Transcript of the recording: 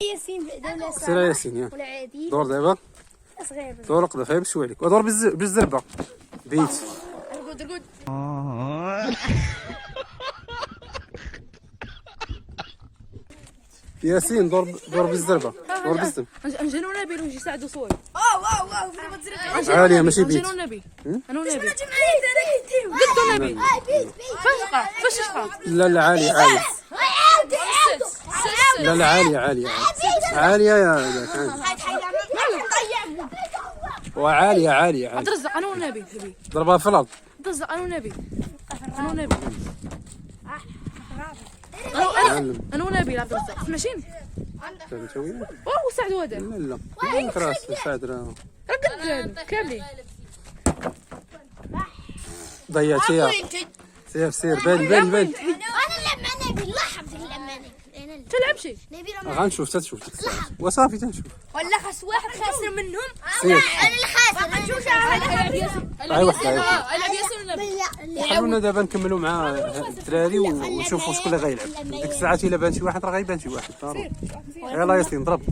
ياسين دولة سير ياسين يا ولا عادي دور دابا صغير دور قدا فاهم شويه عليك ودور بالزربه بيت رقود ياسين دور بالزربه دور بالزربه انجنو نبيل ويجي يساعدو صوي. عاليه ماشي بيت انجنو نبيل انا نبيل قلتو نبيل فاش شقا لا عاليه لا عاليه يا وعاليه ترزق انا ونبيل ضربها في الارض ترزق انا ونبيل انا ونبيل عبد الرزاق ماشيين وساعدوا هذا لا راس سعد راه رقد كاملين ضيعتي يا سير بان انا لما نبي نلحم في الامانه تلعب شي غنشوف تشوف وصافي تنشوف ولا خاص واحد خاسر منهم سير انا اللي خاسر نشوف هاي وحده العب ياسين ونبيل خلونا دابا نكملوا مع الدراري ونشوفوا شكون اللي غيلعب ديك الساعات الا بان شي واحد راه غيبان شي واحد ضروري يلاه ياسين ضرب